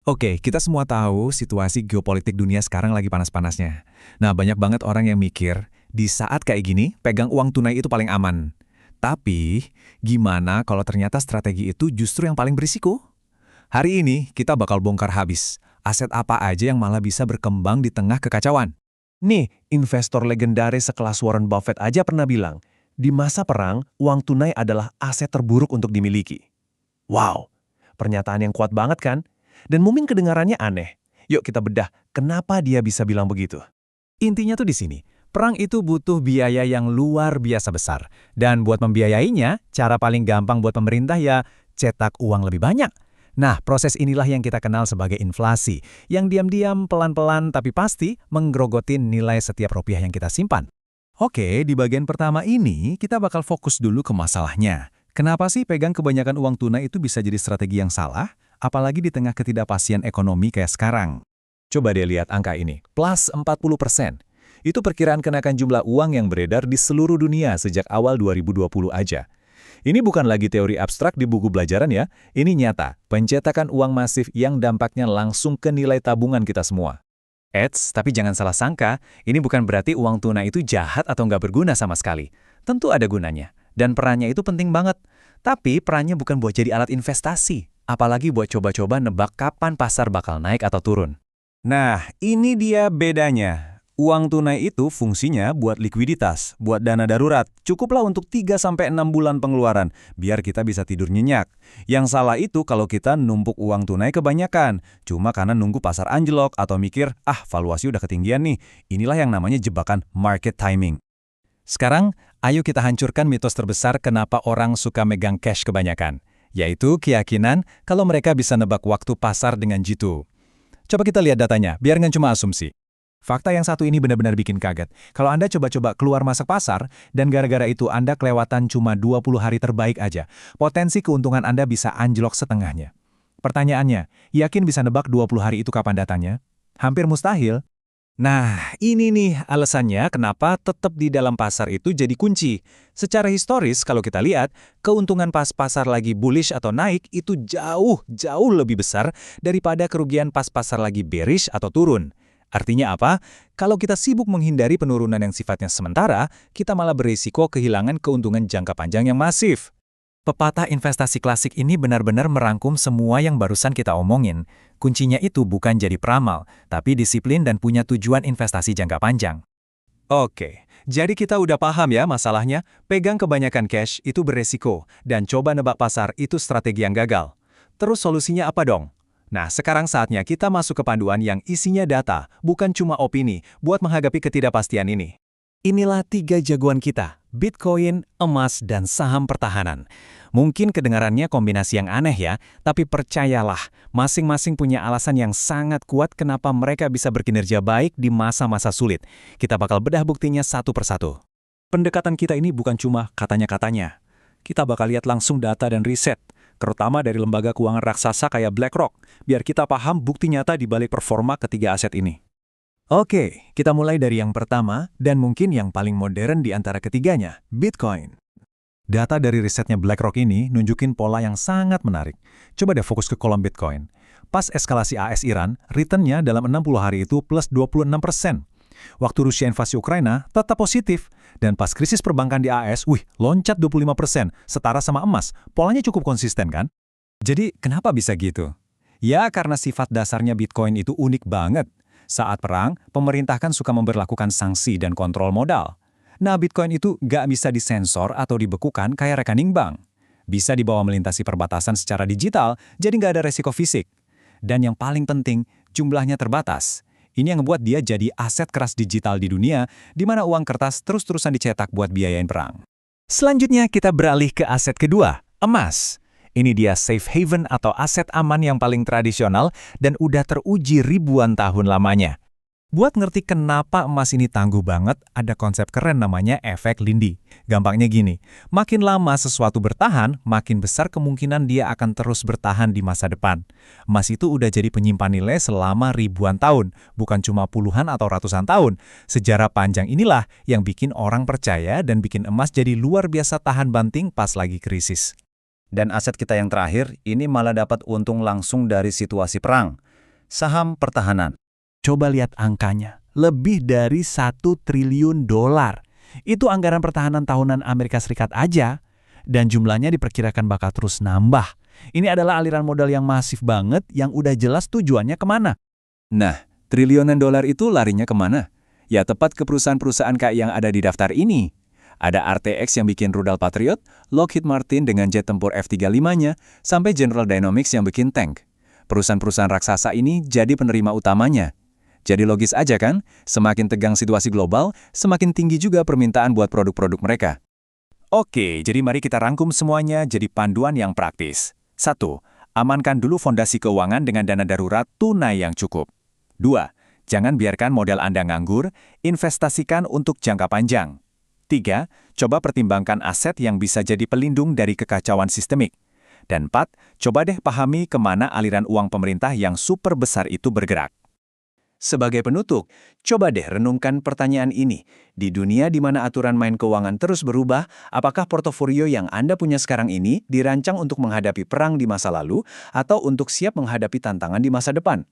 Oke, kita semua tahu situasi geopolitik dunia sekarang lagi panas-panasnya. Nah, banyak banget orang yang mikir, di saat kayak gini, pegang uang tunai itu paling aman. Tapi, gimana kalau ternyata strategi itu justru yang paling berisiko? Hari ini, kita bakal bongkar habis. Aset apa aja yang malah bisa berkembang di tengah kekacauan? Nih, investor legendaris sekelas Warren Buffett aja pernah bilang, di masa perang, uang tunai adalah aset terburuk untuk dimiliki. Wow, pernyataan yang kuat banget kan? Dan mungkin kedengarannya aneh. Yuk kita bedah, kenapa dia bisa bilang begitu? Intinya tuh di sini. Perang itu butuh biaya yang luar biasa besar. Dan buat membiayainya, cara paling gampang buat pemerintah ya cetak uang lebih banyak. Nah, proses inilah yang kita kenal sebagai inflasi, yang diam-diam, pelan-pelan, tapi pasti menggerogotin nilai setiap rupiah yang kita simpan. Oke, di bagian pertama ini, kita bakal fokus dulu ke masalahnya. Kenapa sih pegang kebanyakan uang tunai itu bisa jadi strategi yang salah? Apalagi di tengah ketidakpastian ekonomi kayak sekarang. Coba deh lihat angka ini, plus 40%. Itu perkiraan kenaikan jumlah uang yang beredar di seluruh dunia sejak awal 2020 aja. Ini bukan lagi teori abstrak di buku pelajaran ya, ini nyata, pencetakan uang masif yang dampaknya langsung ke nilai tabungan kita semua. Eits, tapi jangan salah sangka, ini bukan berarti uang tunai itu jahat atau nggak berguna sama sekali. Tentu ada gunanya, dan perannya itu penting banget. Tapi perannya bukan buat jadi alat investasi, apalagi buat coba-coba nebak kapan pasar bakal naik atau turun. Nah, ini dia bedanya. Uang tunai itu fungsinya buat likuiditas, buat dana darurat. Cukuplah untuk 3-6 bulan pengeluaran, biar kita bisa tidur nyenyak. Yang salah itu kalau kita numpuk uang tunai kebanyakan. Cuma karena nunggu pasar anjlok atau mikir, valuasi udah ketinggian nih. Inilah yang namanya jebakan market timing. Sekarang, ayo kita hancurkan mitos terbesar kenapa orang suka megang cash kebanyakan. Yaitu keyakinan kalau mereka bisa nebak waktu pasar dengan jitu. Coba kita lihat datanya, biar nggak cuma asumsi. Fakta yang satu ini benar-benar bikin kaget. Kalau Anda coba-coba keluar masuk pasar, dan gara-gara itu Anda kelewatan cuma 20 hari terbaik aja, potensi keuntungan Anda bisa anjlok setengahnya. Pertanyaannya, yakin bisa nebak 20 hari itu kapan datanya? Hampir mustahil. Nah, ini nih alasannya kenapa tetap di dalam pasar itu jadi kunci. Secara historis, kalau kita lihat, keuntungan pas pasar lagi bullish atau naik itu jauh lebih besar daripada kerugian pas pasar lagi bearish atau turun. Artinya apa? Kalau kita sibuk menghindari penurunan yang sifatnya sementara, kita malah berisiko kehilangan keuntungan jangka panjang yang masif. Pepatah investasi klasik ini benar-benar merangkum semua yang barusan kita omongin. Kuncinya itu bukan jadi peramal, tapi disiplin dan punya tujuan investasi jangka panjang. Oke, jadi kita udah paham ya masalahnya, pegang kebanyakan cash itu beresiko, dan coba nebak pasar itu strategi yang gagal. Terus solusinya apa dong? Nah, sekarang saatnya kita masuk ke panduan yang isinya data, bukan cuma opini, buat menghadapi ketidakpastian ini. Inilah 3 jagoan kita, Bitcoin, emas, dan saham pertahanan. Mungkin kedengarannya kombinasi yang aneh ya, tapi percayalah, masing-masing punya alasan yang sangat kuat kenapa mereka bisa berkinerja baik di masa-masa sulit. Kita bakal bedah buktinya satu persatu. Pendekatan kita ini bukan cuma katanya-katanya. Kita bakal lihat langsung data dan riset, terutama dari lembaga keuangan raksasa kayak BlackRock, biar kita paham bukti nyata di balik performa ketiga aset ini. Oke, kita mulai dari yang pertama, dan mungkin yang paling modern di antara ketiganya, Bitcoin. Data dari risetnya BlackRock ini nunjukin pola yang sangat menarik. Coba deh fokus ke kolom Bitcoin. Pas eskalasi AS-Iran, return-nya dalam 60 hari itu plus 26%. Waktu Rusia invasi Ukraina, tetap positif. Dan pas krisis perbankan di AS, loncat 25%, setara sama emas. Polanya cukup konsisten kan? Jadi, kenapa bisa gitu? Ya, karena sifat dasarnya Bitcoin itu unik banget. Saat perang, pemerintah kan suka memberlakukan sanksi dan kontrol modal. Nah, Bitcoin itu nggak bisa disensor atau dibekukan kayak rekening bank. Bisa dibawa melintasi perbatasan secara digital, jadi nggak ada resiko fisik. Dan yang paling penting, jumlahnya terbatas. Ini yang membuat dia jadi aset keras digital di dunia, di mana uang kertas terus-terusan dicetak buat biayain perang. Selanjutnya kita beralih ke aset kedua, emas. Ini dia safe haven atau aset aman yang paling tradisional dan udah teruji ribuan tahun lamanya. Buat ngerti kenapa emas ini tangguh banget, ada konsep keren namanya efek Lindy. Gampangnya gini, makin lama sesuatu bertahan, makin besar kemungkinan dia akan terus bertahan di masa depan. Emas itu udah jadi penyimpan nilai selama ribuan tahun, bukan cuma puluhan atau ratusan tahun. Sejarah panjang inilah yang bikin orang percaya dan bikin emas jadi luar biasa tahan banting pas lagi krisis. Dan aset kita yang terakhir, ini malah dapat untung langsung dari situasi perang. saham pertahanan. Coba lihat angkanya, lebih dari 1 triliun dolar. Itu anggaran pertahanan tahunan Amerika Serikat aja, dan jumlahnya diperkirakan bakal terus nambah. Ini adalah aliran modal yang masif banget, yang udah jelas tujuannya kemana. Nah, triliunan dolar itu larinya kemana? Ya tepat ke perusahaan-perusahaan kayak yang ada di daftar ini. Ada RTX yang bikin rudal Patriot, Lockheed Martin dengan jet tempur F-35-nya, sampai General Dynamics yang bikin tank. Perusahaan-perusahaan raksasa ini jadi penerima utamanya. Jadi logis aja kan, semakin tegang situasi global, semakin tinggi juga permintaan buat produk-produk mereka. Oke, jadi mari kita rangkum semuanya jadi panduan yang praktis. 1. Amankan dulu fondasi keuangan dengan dana darurat tunai yang cukup. 2. Jangan biarkan modal Anda nganggur, investasikan untuk jangka panjang. 3. Coba pertimbangkan aset yang bisa jadi pelindung dari kekacauan sistemik. Dan 4. Coba deh pahami kemana aliran uang pemerintah yang super besar itu bergerak. Sebagai penutup, coba deh renungkan pertanyaan ini. Di dunia di mana aturan main keuangan terus berubah, apakah portofolio yang Anda punya sekarang ini dirancang untuk menghadapi perang di masa lalu atau untuk siap menghadapi tantangan di masa depan?